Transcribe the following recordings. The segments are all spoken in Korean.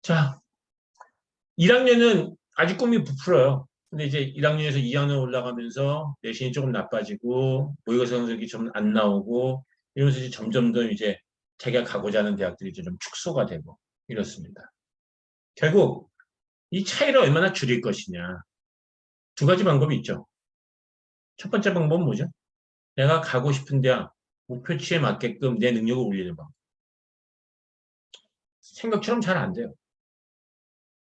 자, 1학년은 아직 꿈이 부풀어요. 근데 이제 1학년에서 2학년 올라가면서 내신이 조금 나빠지고 모의고사 성적이 좀 안 나오고 이러면서 이제 점점 더 이제 자기가 가고자 하는 대학들이 이제 좀 축소가 되고 이렇습니다. 결국 이 차이를 얼마나 줄일 것이냐. 두 가지 방법이 있죠. 첫 번째 방법은 뭐죠? 내가 가고 싶은 대학 목표치에 맞게끔 내 능력을 올리는 방법. 생각처럼 잘 안 돼요.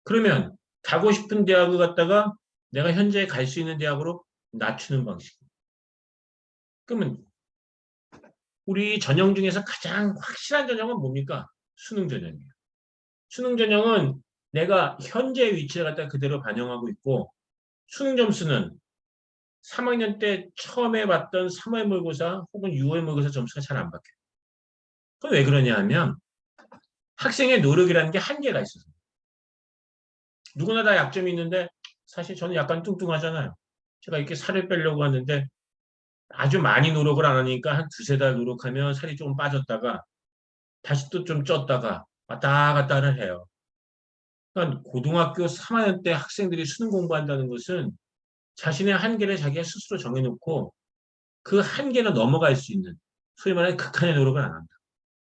그러면 가고 싶은 대학을 갖다가 내가 현재 갈 수 있는 대학으로 낮추는 방식. 그러면 우리 전형 중에서 가장 확실한 전형은 뭡니까? 수능 전형이에요. 수능 전형은 내가 현재 위치를 갖다 그대로 반영하고 있고 수능 점수는 3학년 때 처음에 봤던 3월 모의고사 혹은 6월 모의고사 점수가 잘 안 바뀌어요. 그건 왜 그러냐 하면 학생의 노력이라는 게 한계가 있어서. 누구나 다 약점이 있는데 사실 저는 약간 뚱뚱하잖아요. 제가 이렇게 살을 빼려고 하는데 아주 많이 노력을 안 하니까 한 두세 달 노력하면 살이 조금 빠졌다가 다시 또 좀 쪘다가 왔다 갔다를 해요. 그러니까 고등학교 3학년 때 학생들이 수능 공부한다는 것은 자신의 한계를 자기가 스스로 정해놓고 그 한계를 넘어갈 수 있는 소위 말하는 극한의 노력을 안 한다.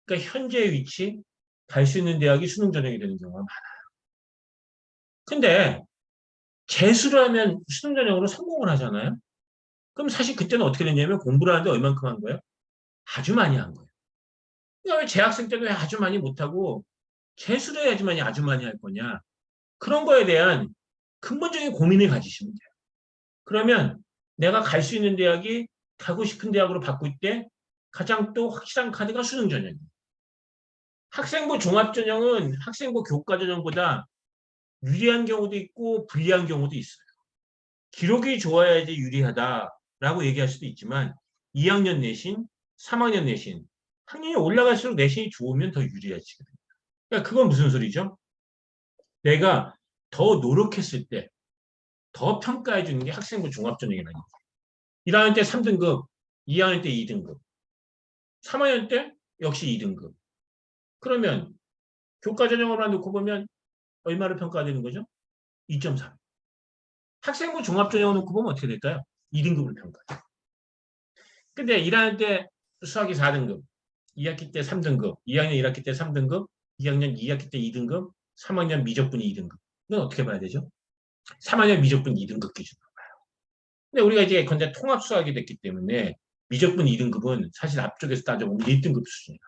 그러니까 현재의 위치, 갈 수 있는 대학이 수능 전형이 되는 경우가 많아요. 근데 재수를 하면 수능 전형으로 성공을 하잖아요. 그럼 사실 그때는 어떻게 됐냐면 공부를 하는데 얼만큼 한 거예요? 아주 많이 한 거예요. 그러니까 왜 재학생 때는 왜 아주 많이 못하고 재수를 해야지만이 아주 많이 할 거냐. 그런 거에 대한 근본적인 고민을 가지시면 돼요. 그러면 내가 갈 수 있는 대학이 가고 싶은 대학으로 바꿀 때 가장 또 확실한 카드가 수능 전형이에요. 학생부 종합 전형은 학생부 교과 전형보다 유리한 경우도 있고 불리한 경우도 있어요. 기록이 좋아야지 유리하다라고 얘기할 수도 있지만 2학년 내신, 3학년 내신, 학년이 올라갈수록 내신이 좋으면 더 유리해지거든요. 그러니까 그건 무슨 소리죠? 내가 더 노력했을 때 더 평가해 주는 게 학생부 종합전형이라는 거예요. 1학년 때 3등급, 2학년 때 2등급, 3학년 때 역시 2등급. 그러면 교과 전형으로 놓고 보면 얼마를 평가되는 거죠? 2.3. 학생부 종합전형을 놓고 보면 어떻게 될까요? 2등급을 평가해요. 근데 1학년 때 수학이 4등급, 2학기 때 3등급, 2학년 1학기 때 3등급, 2학년 2학기 때 2등급, 3학년 미적분 2등급. 이건 어떻게 봐야 되죠? 3학년 미적분 2등급 기준으로 봐요. 근데 우리가 이제 건대 통합 수학이 됐기 때문에 미적분 2등급은 사실 앞쪽에서 따져보면 1등급 수준이에요.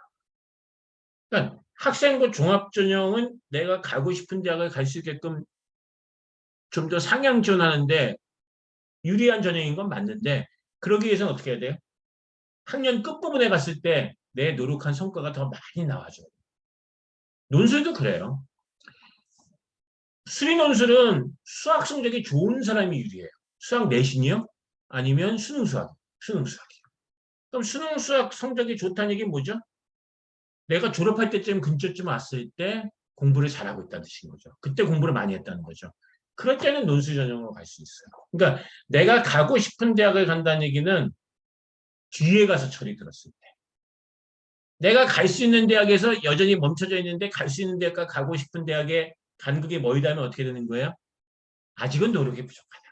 그러니까 학생부 종합전형은 내가 가고 싶은 대학을 갈 수 있게끔 좀 더 상향 지원하는데 유리한 전형인 건 맞는데 그러기 위해서는 어떻게 해야 돼요? 학년 끝부분에 갔을 때 내 노력한 성과가 더 많이 나와줘요. 논술도 그래요. 수리 논술은 수학 성적이 좋은 사람이 유리해요. 수학 내신이요? 아니면 수능 수학, 수능 수학이요. 그럼 수능 수학 성적이 좋다는 얘기는 뭐죠? 내가 졸업할 때쯤 근처쯤 왔을 때 공부를 잘하고 있다는 뜻인 거죠. 그때 공부를 많이 했다는 거죠. 그럴 때는 논술 전형으로 갈 수 있어요. 그러니까 내가 가고 싶은 대학을 간다는 얘기는 뒤에 가서 철이 들었을 때. 내가 갈 수 있는 대학에서 여전히 멈춰져 있는데 갈 수 있는 대학과 가고 싶은 대학에 간극이 멀다면 어떻게 되는 거예요? 아직은 노력이 부족하다.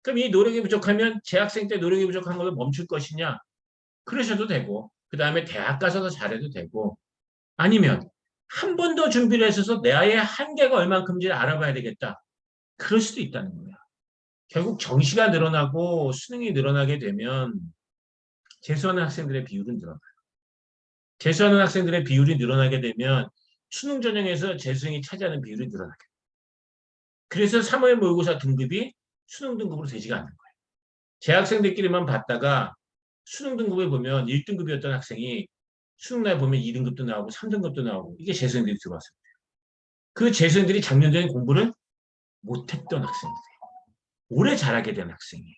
그럼 이 노력이 부족하면 재학생 때 노력이 부족한 걸로 멈출 것이냐? 그러셔도 되고 그 다음에 대학 가서도 잘해도 되고 아니면 한 번 더 준비를 했어서 내 아이의 한계가 얼만큼인지를 알아봐야 되겠다. 그럴 수도 있다는 거야. 결국 정시가 늘어나고 수능이 늘어나게 되면 재수하는 학생들의 비율은 늘어나요. 재수하는 학생들의 비율이 늘어나게 되면 수능 전형에서 재수생이 차지하는 비율이 늘어나게 돼요. 그래서 3월 모의고사 등급이 수능 등급으로 되지가 않는 거예요. 재학생들끼리만 봤다가 수능 등급을 보면 1등급이었던 학생이 수능날 보면 2등급도 나오고 3등급도 나오고 이게 재수생들이 들어왔어요. 그 재수생들이 작년 전에 공부를 못했던 학생들이에요. 올해 잘하게 된 학생이에요.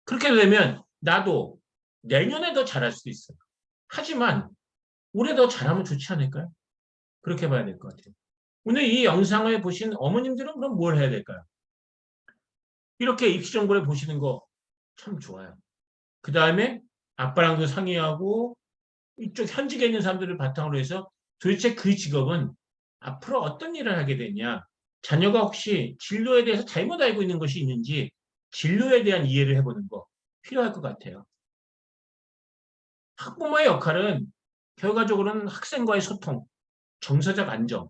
그렇게 되면 나도 내년에 더 잘할 수도 있어요. 하지만 올해 더 잘하면 좋지 않을까요? 그렇게 봐야 될 것 같아요. 오늘 이 영상을 보신 어머님들은 그럼 뭘 해야 될까요? 이렇게 입시 정보를 보시는 거 참 좋아요. 그 다음에 아빠랑도 상의하고 이쪽 현직에 있는 사람들을 바탕으로 해서 도대체 그 직업은 앞으로 어떤 일을 하게 되냐, 자녀가 혹시 진로에 대해서 잘못 알고 있는 것이 있는지 진로에 대한 이해를 해보는 거 필요할 것 같아요. 학부모의 역할은 결과적으로는 학생과의 소통, 정서적 안정,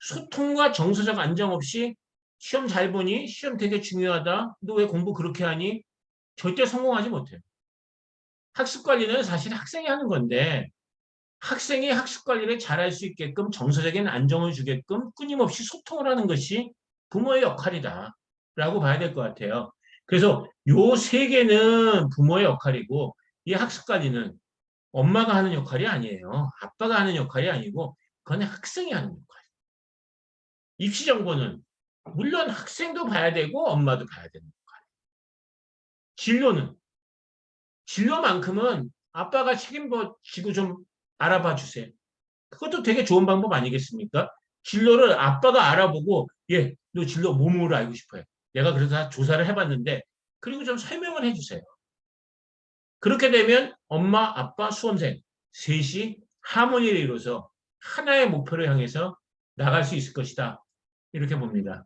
소통과 정서적 안정 없이 시험 잘 보니? 시험 되게 중요하다. 너 왜 공부 그렇게 하니? 절대 성공하지 못해요. 학습 관리는 사실 학생이 하는 건데 학생이 학습 관리를 잘할 수 있게끔 정서적인 안정을 주게끔 끊임없이 소통을 하는 것이 부모의 역할이다라고 봐야 될 것 같아요. 그래서 요 세 개는 부모의 역할이고 이 학습 관리는 엄마가 하는 역할이 아니에요. 아빠가 하는 역할이 아니고 그건 학생이 하는 역할. 입시 정보는 물론 학생도 봐야 되고 엄마도 봐야 되는 역할. 진로는 진로만큼은 아빠가 책임지고 좀 알아봐 주세요. 그것도 되게 좋은 방법 아니겠습니까? 진로를 아빠가 알아보고, 예, 너 진로 뭐뭐로 알고 싶어요. 내가 그래서 다 조사를 해봤는데, 그리고 좀 설명을 해주세요. 그렇게 되면 엄마, 아빠, 수험생 셋이 하모니를 이루어서 하나의 목표를 향해서 나갈 수 있을 것이다. 이렇게 봅니다.